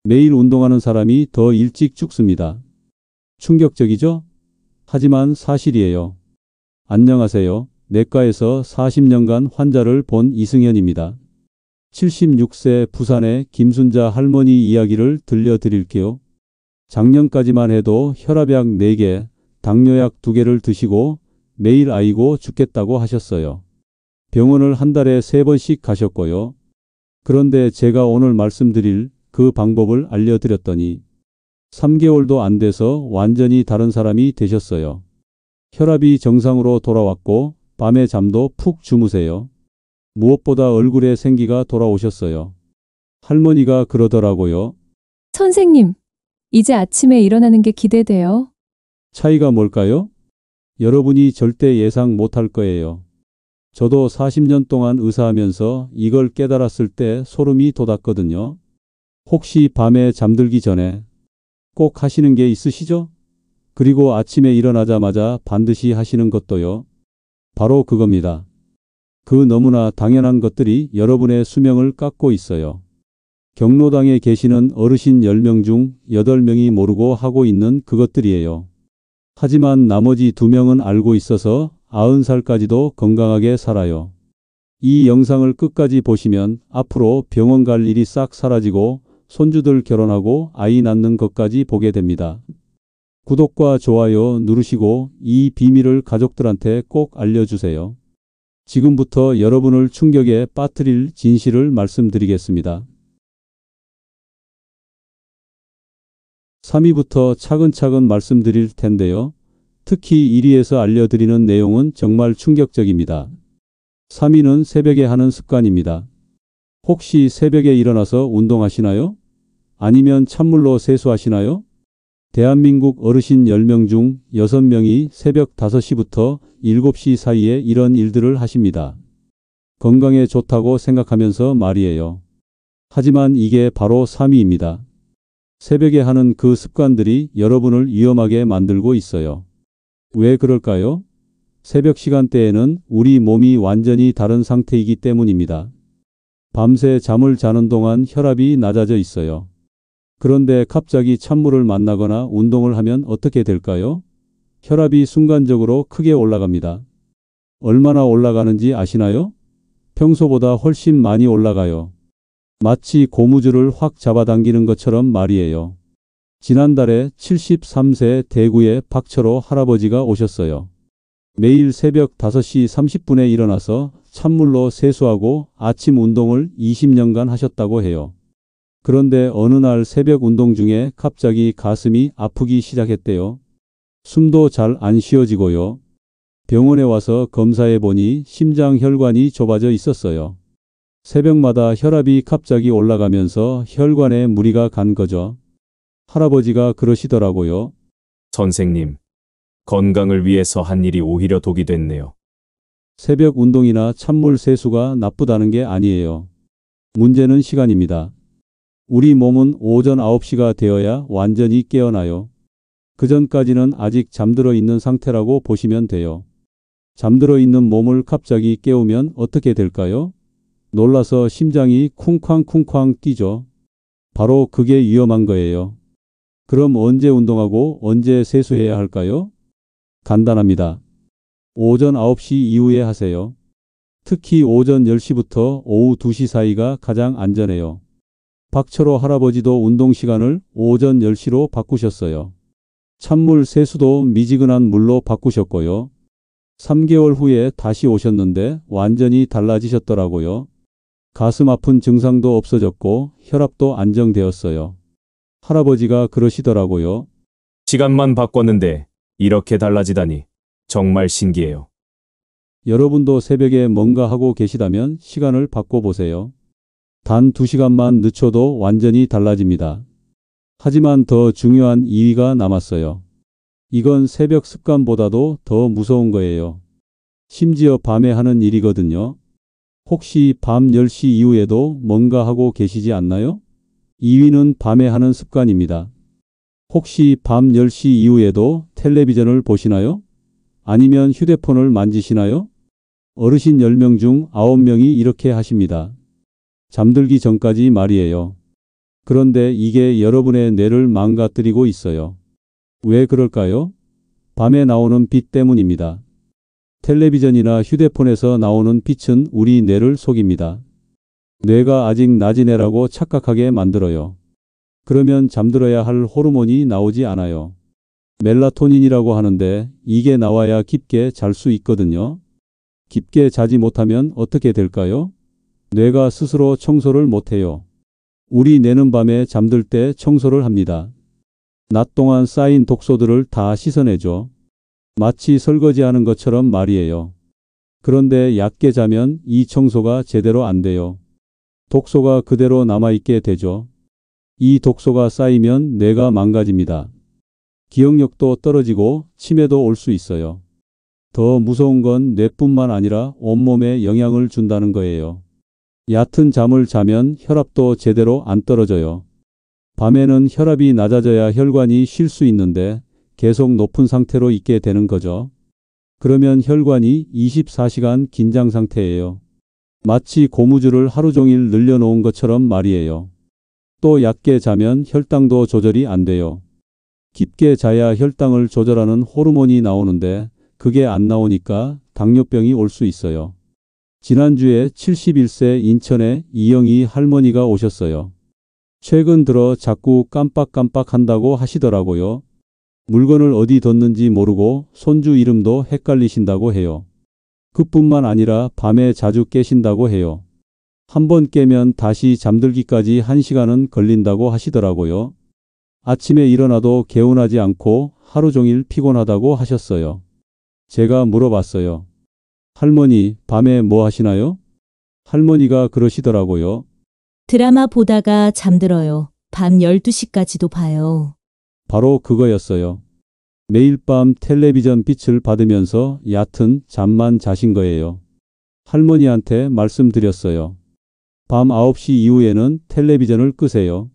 매일 운동하는 사람이 더 일찍 죽습니다. 충격적이죠? 하지만 사실이에요. 안녕하세요. 내과에서 40년간 환자를 본 이승현입니다. 76세 부산의 김순자 할머니 이야기를 들려드릴게요. 작년까지만 해도 혈압약 4개, 당뇨약 2개를 드시고 매일 아이고 죽겠다고 하셨어요. 병원을 한 달에 3번씩 가셨고요. 그런데 제가 오늘 말씀드릴 그 방법을 알려드렸더니 3개월도 안 돼서 완전히 다른 사람이 되셨어요. 혈압이 정상으로 돌아왔고 밤에 잠도 푹 주무세요. 무엇보다 얼굴에 생기가 돌아오셨어요. 할머니가 그러더라고요. 선생님, 이제 아침에 일어나는 게 기대돼요. 차이가 뭘까요? 여러분이 절대 예상 못할 거예요. 저도 40년 동안 의사하면서 이걸 깨달았을 때 소름이 돋았거든요. 혹시 밤에 잠들기 전에 꼭 하시는 게 있으시죠? 그리고 아침에 일어나자마자 반드시 하시는 것도요. 바로 그겁니다. 그 너무나 당연한 것들이 여러분의 수명을 깎고 있어요. 경로당에 계시는 어르신 10명 중 8명이 모르고 하고 있는 그것들이에요. 하지만 나머지 2명은 알고 있어서 90살까지도 건강하게 살아요. 이 영상을 끝까지 보시면 앞으로 병원 갈 일이 싹 사라지고 손주들 결혼하고 아이 낳는 것까지 보게 됩니다. 구독과 좋아요 누르시고 이 비밀을 가족들한테 꼭 알려주세요. 지금부터 여러분을 충격에 빠뜨릴 진실을 말씀드리겠습니다. 3위부터 차근차근 말씀드릴 텐데요. 특히 1위에서 알려드리는 내용은 정말 충격적입니다. 3위는 새벽에 하는 습관입니다. 혹시 새벽에 일어나서 운동하시나요? 아니면 찬물로 세수하시나요? 대한민국 어르신 10명 중 6명이 새벽 5시부터 7시 사이에 이런 일들을 하십니다. 건강에 좋다고 생각하면서 말이에요. 하지만 이게 바로 3위입니다. 새벽에 하는 그 습관들이 여러분을 위험하게 만들고 있어요. 왜 그럴까요? 새벽 시간대에는 우리 몸이 완전히 다른 상태이기 때문입니다. 밤새 잠을 자는 동안 혈압이 낮아져 있어요. 그런데 갑자기 찬물을 만나거나 운동을 하면 어떻게 될까요? 혈압이 순간적으로 크게 올라갑니다. 얼마나 올라가는지 아시나요? 평소보다 훨씬 많이 올라가요. 마치 고무줄을 확 잡아당기는 것처럼 말이에요. 지난달에 73세 대구의 박철호 할아버지가 오셨어요. 매일 새벽 5시 30분에 일어나서 찬물로 세수하고 아침 운동을 20년간 하셨다고 해요. 그런데 어느 날 새벽 운동 중에 갑자기 가슴이 아프기 시작했대요. 숨도 잘 안 쉬어지고요. 병원에 와서 검사해 보니 심장 혈관이 좁아져 있었어요. 새벽마다 혈압이 갑자기 올라가면서 혈관에 무리가 간 거죠. 할아버지가 그러시더라고요. 선생님, 건강을 위해서 한 일이 오히려 독이 됐네요. 새벽 운동이나 찬물 세수가 나쁘다는 게 아니에요. 문제는 시간입니다. 우리 몸은 오전 9시가 되어야 완전히 깨어나요. 그 전까지는 아직 잠들어 있는 상태라고 보시면 돼요. 잠들어 있는 몸을 갑자기 깨우면 어떻게 될까요? 놀라서 심장이 쿵쾅쿵쾅 뛰죠. 바로 그게 위험한 거예요. 그럼 언제 운동하고 언제 세수해야 할까요? 간단합니다. 오전 9시 이후에 하세요. 특히 오전 10시부터 오후 2시 사이가 가장 안전해요. 박철호 할아버지도 운동 시간을 오전 10시로 바꾸셨어요. 찬물 세수도 미지근한 물로 바꾸셨고요. 3개월 후에 다시 오셨는데 완전히 달라지셨더라고요. 가슴 아픈 증상도 없어졌고 혈압도 안정되었어요. 할아버지가 그러시더라고요. 시간만 바꿨는데 이렇게 달라지다니 정말 신기해요. 여러분도 새벽에 뭔가 하고 계시다면 시간을 바꿔보세요. 단 2시간만 늦춰도 완전히 달라집니다. 하지만 더 중요한 2위가 남았어요. 이건 새벽 습관보다도 더 무서운 거예요. 심지어 밤에 하는 일이거든요. 혹시 밤 10시 이후에도 뭔가 하고 계시지 않나요? 2위는 밤에 하는 습관입니다. 혹시 밤 10시 이후에도 텔레비전을 보시나요? 아니면 휴대폰을 만지시나요? 어르신 10명 중 9명이 이렇게 하십니다. 잠들기 전까지 말이에요. 그런데 이게 여러분의 뇌를 망가뜨리고 있어요. 왜 그럴까요? 밤에 나오는 빛 때문입니다. 텔레비전이나 휴대폰에서 나오는 빛은 우리 뇌를 속입니다. 뇌가 아직 낮은 애라고 착각하게 만들어요. 그러면 잠들어야 할 호르몬이 나오지 않아요. 멜라토닌이라고 하는데 이게 나와야 깊게 잘 수 있거든요. 깊게 자지 못하면 어떻게 될까요? 뇌가 스스로 청소를 못해요. 우리 뇌는 밤에 잠들 때 청소를 합니다. 낮 동안 쌓인 독소들을 다 씻어내죠. 마치 설거지하는 것처럼 말이에요. 그런데 얕게 자면 이 청소가 제대로 안 돼요. 독소가 그대로 남아있게 되죠. 이 독소가 쌓이면 뇌가 망가집니다. 기억력도 떨어지고 치매도 올 수 있어요. 더 무서운 건 뇌뿐만 아니라 온몸에 영향을 준다는 거예요. 얕은 잠을 자면 혈압도 제대로 안 떨어져요. 밤에는 혈압이 낮아져야 혈관이 쉴 수 있는데 계속 높은 상태로 있게 되는 거죠. 그러면 혈관이 24시간 긴장 상태예요. 마치 고무줄을 하루 종일 늘려놓은 것처럼 말이에요. 또 얕게 자면 혈당도 조절이 안 돼요. 깊게 자야 혈당을 조절하는 호르몬이 나오는데 그게 안 나오니까 당뇨병이 올 수 있어요. 지난주에 71세 인천에 이영희 할머니가 오셨어요. 최근 들어 자꾸 깜빡깜빡 한다고 하시더라고요. 물건을 어디 뒀는지 모르고 손주 이름도 헷갈리신다고 해요. 그뿐만 아니라 밤에 자주 깨신다고 해요. 한번 깨면 다시 잠들기까지 1시간은 걸린다고 하시더라고요. 아침에 일어나도 개운하지 않고 하루 종일 피곤하다고 하셨어요. 제가 물어봤어요. 할머니, 밤에 뭐 하시나요? 할머니가 그러시더라고요. 드라마 보다가 잠들어요. 밤 12시까지도 봐요. 바로 그거였어요. 매일 밤 텔레비전 빛을 받으면서 얕은 잠만 자신 거예요. 할머니한테 말씀드렸어요. 밤 9시 이후에는 텔레비전을 끄세요.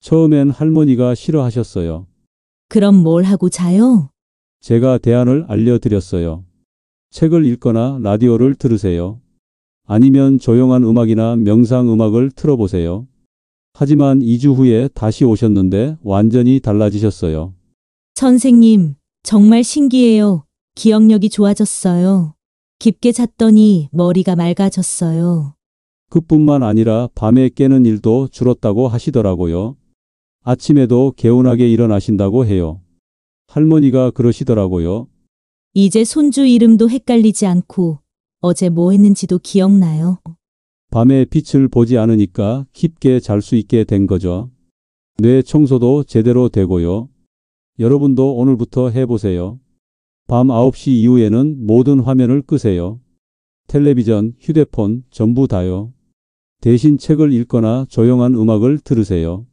처음엔 할머니가 싫어하셨어요. 그럼 뭘 하고 자요? 제가 대안을 알려드렸어요. 책을 읽거나 라디오를 들으세요. 아니면 조용한 음악이나 명상 음악을 틀어보세요. 하지만 2주 후에 다시 오셨는데 완전히 달라지셨어요. 선생님, 정말 신기해요. 기억력이 좋아졌어요. 깊게 잤더니 머리가 맑아졌어요. 그뿐만 아니라 밤에 깨는 일도 줄었다고 하시더라고요. 아침에도 개운하게 일어나신다고 해요. 할머니가 그러시더라고요. 이제 손주 이름도 헷갈리지 않고 어제 뭐 했는지도 기억나요. 밤에 빛을 보지 않으니까 깊게 잘 수 있게 된 거죠. 뇌 청소도 제대로 되고요. 여러분도 오늘부터 해보세요. 밤 9시 이후에는 모든 화면을 끄세요. 텔레비전, 휴대폰 전부 다요. 대신 책을 읽거나 조용한 음악을 들으세요.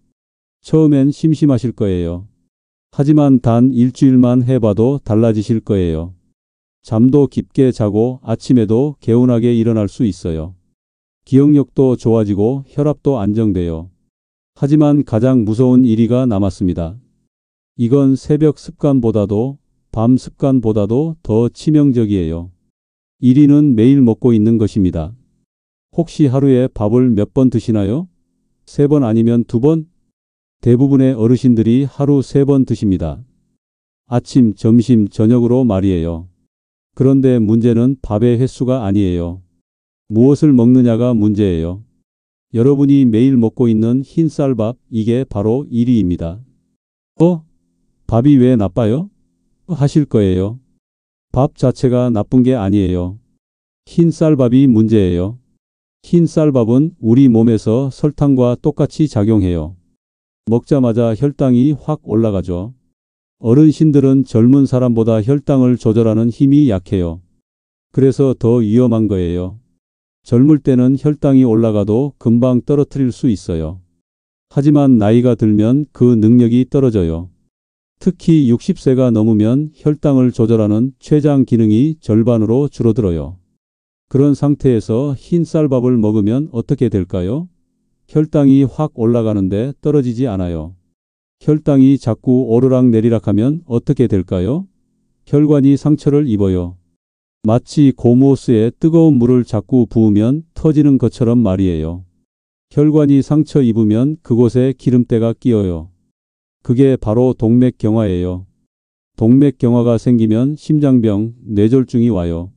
처음엔 심심하실 거예요. 하지만 단 일주일만 해봐도 달라지실 거예요. 잠도 깊게 자고 아침에도 개운하게 일어날 수 있어요. 기억력도 좋아지고 혈압도 안정돼요. 하지만 가장 무서운 1위가 남았습니다. 이건 새벽 습관보다도 밤 습관보다도 더 치명적이에요. 1위는 매일 먹고 있는 것입니다. 혹시 하루에 밥을 몇 번 드시나요? 3번 아니면 2번? 대부분의 어르신들이 하루 3번 드십니다. 아침, 점심, 저녁으로 말이에요. 그런데 문제는 밥의 횟수가 아니에요. 무엇을 먹느냐가 문제예요. 여러분이 매일 먹고 있는 흰쌀밥, 이게 바로 1위입니다. 밥이 왜 나빠요? 하실 거예요. 밥 자체가 나쁜 게 아니에요. 흰쌀밥이 문제예요. 흰쌀밥은 우리 몸에서 설탕과 똑같이 작용해요. 먹자마자 혈당이 확 올라가죠. 어르신들은 젊은 사람보다 혈당을 조절하는 힘이 약해요. 그래서 더 위험한 거예요. 젊을 때는 혈당이 올라가도 금방 떨어뜨릴 수 있어요. 하지만 나이가 들면 그 능력이 떨어져요. 특히 60세가 넘으면 혈당을 조절하는 췌장 기능이 절반으로 줄어들어요. 그런 상태에서 흰쌀밥을 먹으면 어떻게 될까요? 혈당이 확 올라가는데 떨어지지 않아요. 혈당이 자꾸 오르락내리락 하면 어떻게 될까요? 혈관이 상처를 입어요. 마치 고무호스에 뜨거운 물을 자꾸 부으면 터지는 것처럼 말이에요. 혈관이 상처 입으면 그곳에 기름때가 끼어요. 그게 바로 동맥경화예요. 동맥경화가 생기면 심장병, 뇌졸중이 와요.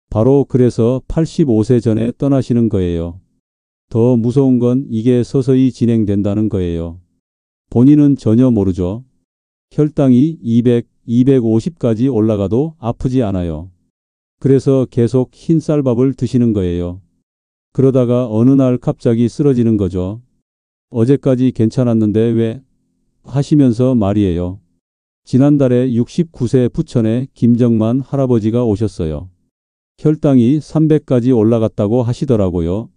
바로 그래서 85세 전에 떠나시는 거예요. 더 무서운 건 이게 서서히 진행된다는 거예요. 본인은 전혀 모르죠. 혈당이 200, 250까지 올라가도 아프지 않아요. 그래서 계속 흰쌀밥을 드시는 거예요. 그러다가 어느 날 갑자기 쓰러지는 거죠. 어제까지 괜찮았는데 왜? 하시면서 말이에요. 지난달에 69세 부천에 김정만 할아버지가 오셨어요. 혈당이 300까지 올라갔다고 하시더라고요.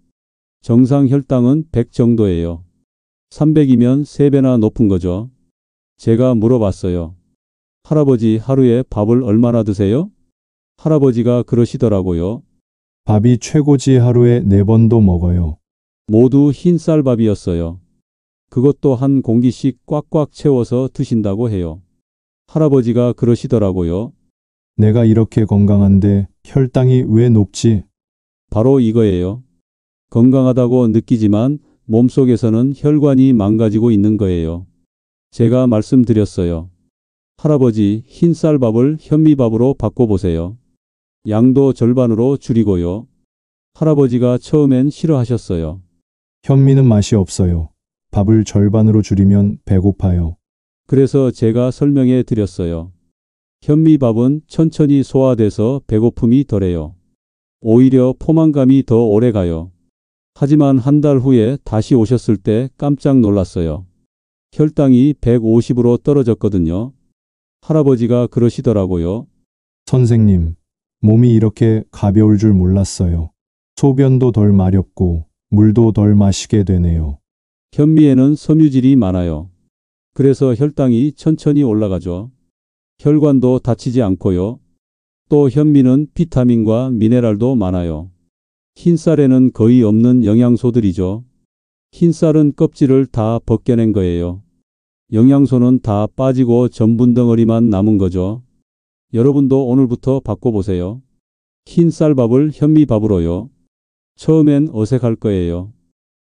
정상 혈당은 100 정도예요. 300이면 3배나 높은 거죠. 제가 물어봤어요. 할아버지 하루에 밥을 얼마나 드세요? 할아버지가 그러시더라고요. 밥이 최고지 하루에 4번도 먹어요. 모두 흰쌀밥이었어요. 그것도 한 공기씩 꽉꽉 채워서 드신다고 해요. 할아버지가 그러시더라고요. 내가 이렇게 건강한데 혈당이 왜 높지? 바로 이거예요. 건강하다고 느끼지만 몸속에서는 혈관이 망가지고 있는 거예요. 제가 말씀드렸어요. 할아버지 흰쌀밥을 현미밥으로 바꿔보세요. 양도 절반으로 줄이고요. 할아버지가 처음엔 싫어하셨어요. 현미는 맛이 없어요. 밥을 절반으로 줄이면 배고파요. 그래서 제가 설명해 드렸어요. 현미밥은 천천히 소화돼서 배고픔이 덜해요. 오히려 포만감이 더 오래 가요. 하지만 한 달 후에 다시 오셨을 때 깜짝 놀랐어요. 혈당이 150으로 떨어졌거든요. 할아버지가 그러시더라고요. 선생님, 몸이 이렇게 가벼울 줄 몰랐어요. 소변도 덜 마렵고 물도 덜 마시게 되네요. 현미에는 섬유질이 많아요. 그래서 혈당이 천천히 올라가죠. 혈관도 다치지 않고요. 또 현미는 비타민과 미네랄도 많아요. 흰쌀에는 거의 없는 영양소들이죠. 흰쌀은 껍질을 다 벗겨낸 거예요. 영양소는 다 빠지고 전분 덩어리만 남은 거죠. 여러분도 오늘부터 바꿔보세요. 흰쌀밥을 현미밥으로요. 처음엔 어색할 거예요.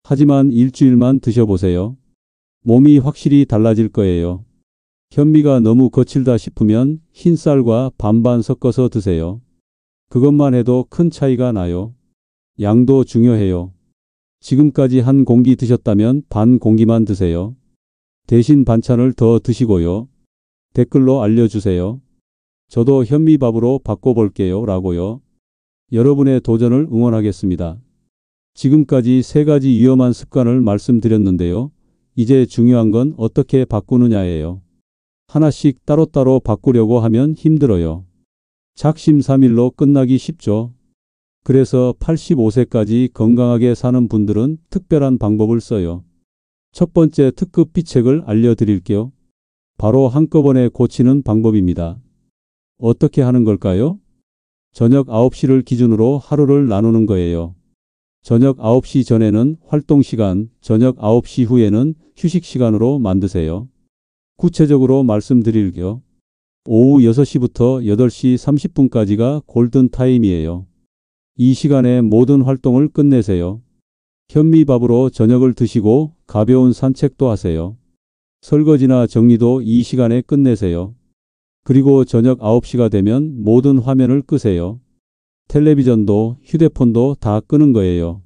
하지만 일주일만 드셔보세요. 몸이 확실히 달라질 거예요. 현미가 너무 거칠다 싶으면 흰쌀과 반반 섞어서 드세요. 그것만 해도 큰 차이가 나요. 양도 중요해요. 지금까지 한 공기 드셨다면 반 공기만 드세요. 대신 반찬을 더 드시고요. 댓글로 알려주세요. 저도 현미밥으로 바꿔볼게요 라고요. 여러분의 도전을 응원하겠습니다. 지금까지 3가지 위험한 습관을 말씀드렸는데요. 이제 중요한 건 어떻게 바꾸느냐예요. 하나씩 따로따로 바꾸려고 하면 힘들어요. 작심삼일로 끝나기 쉽죠. 그래서 85세까지 건강하게 사는 분들은 특별한 방법을 써요. 첫 번째 특급 비책을 알려드릴게요. 바로 한꺼번에 고치는 방법입니다. 어떻게 하는 걸까요? 저녁 9시를 기준으로 하루를 나누는 거예요. 저녁 9시 전에는 활동시간, 저녁 9시 후에는 휴식시간으로 만드세요. 구체적으로 말씀드릴게요. 오후 6시부터 8시 30분까지가 골든타임이에요. 이 시간에 모든 활동을 끝내세요. 현미밥으로 저녁을 드시고 가벼운 산책도 하세요. 설거지나 정리도 이 시간에 끝내세요. 그리고 저녁 9시가 되면 모든 화면을 끄세요. 텔레비전도 휴대폰도 다 끄는 거예요.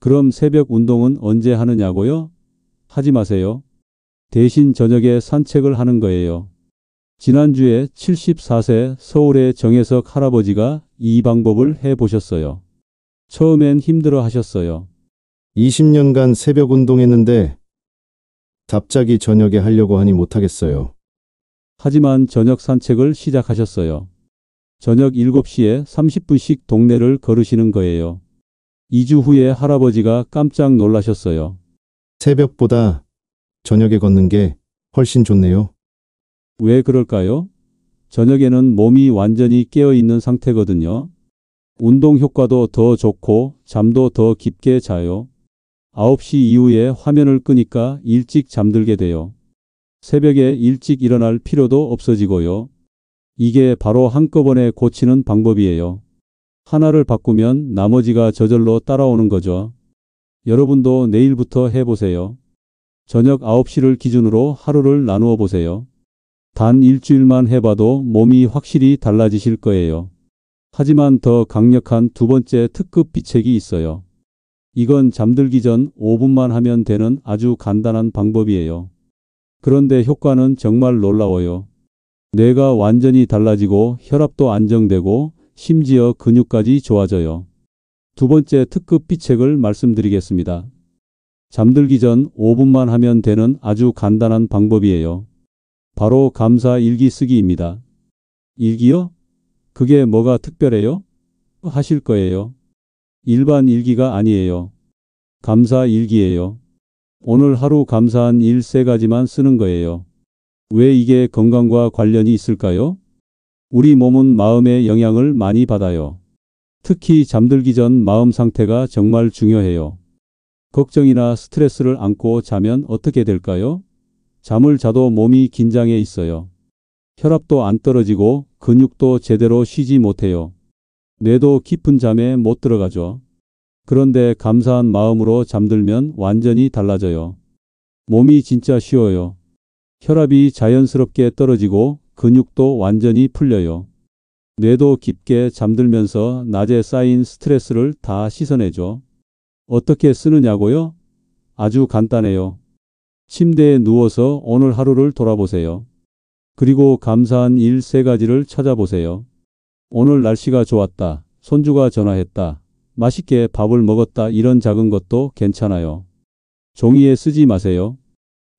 그럼 새벽 운동은 언제 하느냐고요? 하지 마세요. 대신 저녁에 산책을 하는 거예요. 지난주에 74세 서울의 정혜석 할아버지가 이 방법을 해보셨어요. 처음엔 힘들어 하셨어요. 20년간 새벽 운동했는데 갑자기 저녁에 하려고 하니 못하겠어요. 하지만 저녁 산책을 시작하셨어요. 저녁 7시에 30분씩 동네를 걸으시는 거예요. 2주 후에 할아버지가 깜짝 놀라셨어요. 새벽보다 저녁에 걷는 게 훨씬 좋네요. 왜 그럴까요? 저녁에는 몸이 완전히 깨어있는 상태거든요. 운동 효과도 더 좋고 잠도 더 깊게 자요. 9시 이후에 화면을 끄니까 일찍 잠들게 돼요. 새벽에 일찍 일어날 필요도 없어지고요. 이게 바로 한꺼번에 고치는 방법이에요. 하나를 바꾸면 나머지가 저절로 따라오는 거죠. 여러분도 내일부터 해보세요. 저녁 9시를 기준으로 하루를 나누어 보세요. 단 일주일만 해봐도 몸이 확실히 달라지실 거예요. 하지만 더 강력한 두 번째 특급 비책이 있어요. 이건 잠들기 전 5분만 하면 되는 아주 간단한 방법이에요. 그런데 효과는 정말 놀라워요. 뇌가 완전히 달라지고 혈압도 안정되고 심지어 근육까지 좋아져요. 두 번째 특급 비책을 말씀드리겠습니다. 잠들기 전 5분만 하면 되는 아주 간단한 방법이에요. 바로 감사 일기 쓰기입니다. 일기요? 그게 뭐가 특별해요? 하실 거예요. 일반 일기가 아니에요. 감사 일기예요. 오늘 하루 감사한 일 3가지만 쓰는 거예요. 왜 이게 건강과 관련이 있을까요? 우리 몸은 마음의 영향을 많이 받아요. 특히 잠들기 전 마음 상태가 정말 중요해요. 걱정이나 스트레스를 안고 자면 어떻게 될까요? 잠을 자도 몸이 긴장해 있어요. 혈압도 안 떨어지고 근육도 제대로 쉬지 못해요. 뇌도 깊은 잠에 못 들어가죠. 그런데 감사한 마음으로 잠들면 완전히 달라져요. 몸이 진짜 쉬워요. 혈압이 자연스럽게 떨어지고 근육도 완전히 풀려요. 뇌도 깊게 잠들면서 낮에 쌓인 스트레스를 다 씻어내죠. 어떻게 쓰느냐고요? 아주 간단해요. 침대에 누워서 오늘 하루를 돌아보세요. 그리고 감사한 일 3가지를 찾아보세요. 오늘 날씨가 좋았다. 손주가 전화했다. 맛있게 밥을 먹었다. 이런 작은 것도 괜찮아요. 종이에 쓰지 마세요.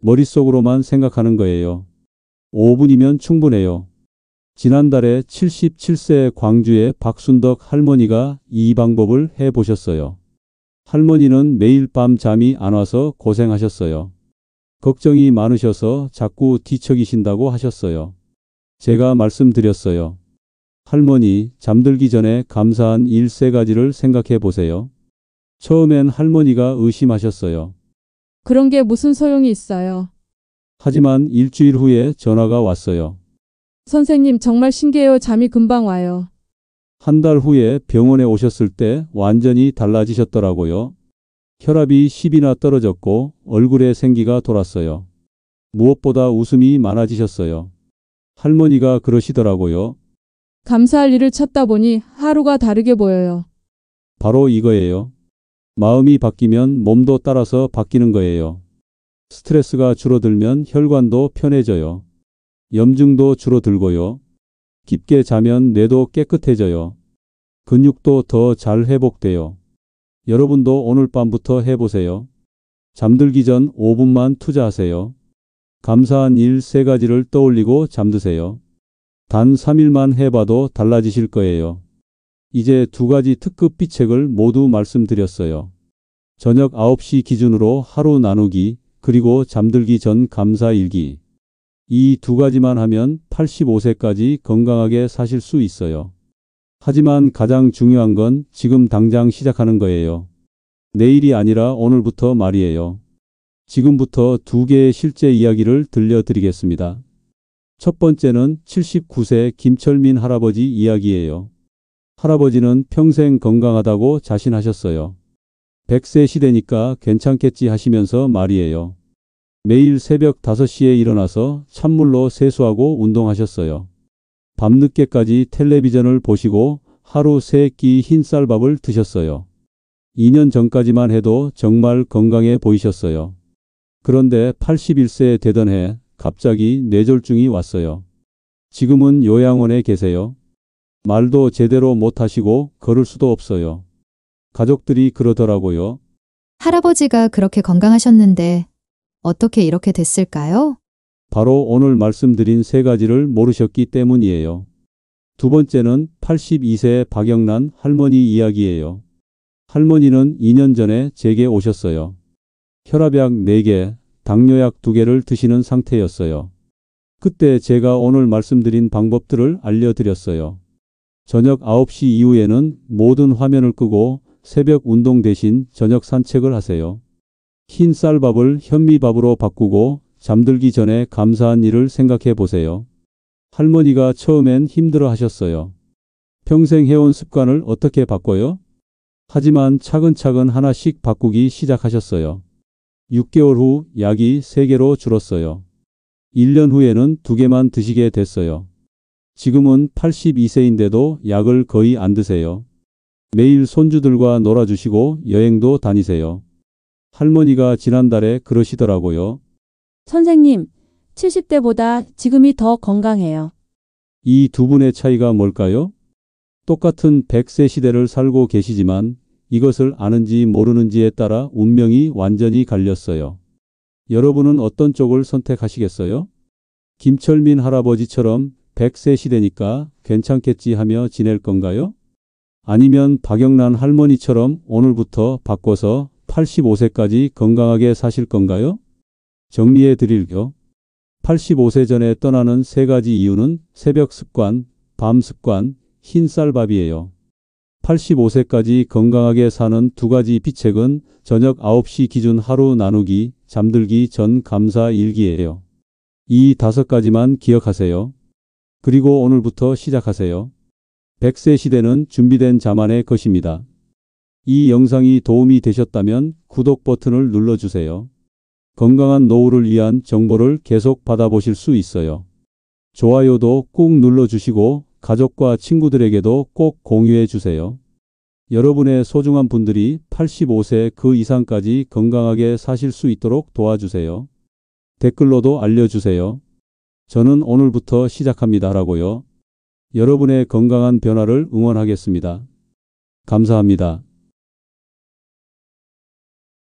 머릿속으로만 생각하는 거예요. 5분이면 충분해요. 지난달에 77세 광주의 박순덕 할머니가 이 방법을 해보셨어요. 할머니는 매일 밤 잠이 안 와서 고생하셨어요. 걱정이 많으셔서 자꾸 뒤척이신다고 하셨어요. 제가 말씀드렸어요. 할머니, 잠들기 전에 감사한 일 3가지를 생각해 보세요. 처음엔 할머니가 의심하셨어요. 그런 게 무슨 소용이 있어요. 하지만 일주일 후에 전화가 왔어요. 선생님 정말 신기해요. 잠이 금방 와요. 한 달 후에 병원에 오셨을 때 완전히 달라지셨더라고요. 혈압이 10이나 떨어졌고 얼굴에 생기가 돌았어요. 무엇보다 웃음이 많아지셨어요. 할머니가 그러시더라고요. 감사할 일을 찾다 보니 하루가 다르게 보여요. 바로 이거예요. 마음이 바뀌면 몸도 따라서 바뀌는 거예요. 스트레스가 줄어들면 혈관도 편해져요. 염증도 줄어들고요. 깊게 자면 뇌도 깨끗해져요. 근육도 더 잘 회복돼요. 여러분도 오늘 밤부터 해보세요. 잠들기 전 5분만 투자하세요. 감사한 일 3가지를 떠올리고 잠드세요. 단 3일만 해봐도 달라지실 거예요. 이제 2가지 특급 비책을 모두 말씀드렸어요. 저녁 9시 기준으로 하루 나누기, 그리고 잠들기 전 감사 일기. 이 2가지만 하면 85세까지 건강하게 사실 수 있어요. 하지만 가장 중요한 건 지금 당장 시작하는 거예요. 내일이 아니라 오늘부터 말이에요. 지금부터 2개의 실제 이야기를 들려드리겠습니다. 첫 번째는 79세 김철민 할아버지 이야기예요. 할아버지는 평생 건강하다고 자신하셨어요. 100세 시대니까 괜찮겠지 하시면서 말이에요. 매일 새벽 5시에 일어나서 찬물로 세수하고 운동하셨어요. 밤늦게까지 텔레비전을 보시고 하루 3끼 흰쌀밥을 드셨어요. 2년 전까지만 해도 정말 건강해 보이셨어요. 그런데 81세 되던 해 갑자기 뇌졸중이 왔어요. 지금은 요양원에 계세요. 말도 제대로 못하시고 걸을 수도 없어요. 가족들이 그러더라고요. 할아버지가 그렇게 건강하셨는데 어떻게 이렇게 됐을까요? 바로 오늘 말씀드린 3가지를 모르셨기 때문이에요. 두 번째는 82세 박영란 할머니 이야기예요. 할머니는 2년 전에 제게 오셨어요. 혈압약 4개, 당뇨약 2개를 드시는 상태였어요. 그때 제가 오늘 말씀드린 방법들을 알려드렸어요. 저녁 9시 이후에는 모든 화면을 끄고 새벽 운동 대신 저녁 산책을 하세요. 흰 쌀밥을 현미밥으로 바꾸고 잠들기 전에 감사한 일을 생각해 보세요. 할머니가 처음엔 힘들어 하셨어요. 평생 해온 습관을 어떻게 바꿔요? 하지만 차근차근 하나씩 바꾸기 시작하셨어요. 6개월 후 약이 3개로 줄었어요. 1년 후에는 2개만 드시게 됐어요. 지금은 82세인데도 약을 거의 안 드세요. 매일 손주들과 놀아주시고 여행도 다니세요. 할머니가 지난달에 그러시더라고요. 선생님, 70대보다 지금이 더 건강해요. 이 두 분의 차이가 뭘까요? 똑같은 100세 시대를 살고 계시지만 이것을 아는지 모르는지에 따라 운명이 완전히 갈렸어요. 여러분은 어떤 쪽을 선택하시겠어요? 김철민 할아버지처럼 100세 시대니까 괜찮겠지 하며 지낼 건가요? 아니면 박영란 할머니처럼 오늘부터 바꿔서 85세까지 건강하게 사실 건가요? 정리해 드릴게요. 85세 전에 떠나는 3가지 이유는 새벽 습관, 밤 습관, 흰쌀밥이에요. 85세까지 건강하게 사는 2가지 비책은 저녁 9시 기준 하루 나누기, 잠들기 전 감사 일기예요. 이 5가지만 기억하세요. 그리고 오늘부터 시작하세요. 100세 시대는 준비된 자만의 것입니다. 이 영상이 도움이 되셨다면 구독 버튼을 눌러주세요. 건강한 노후를 위한 정보를 계속 받아보실 수 있어요. 좋아요도 꾹 눌러주시고 가족과 친구들에게도 꼭 공유해 주세요. 여러분의 소중한 분들이 85세 그 이상까지 건강하게 사실 수 있도록 도와주세요. 댓글로도 알려주세요. 저는 오늘부터 시작합니다라고요. 여러분의 건강한 변화를 응원하겠습니다. 감사합니다.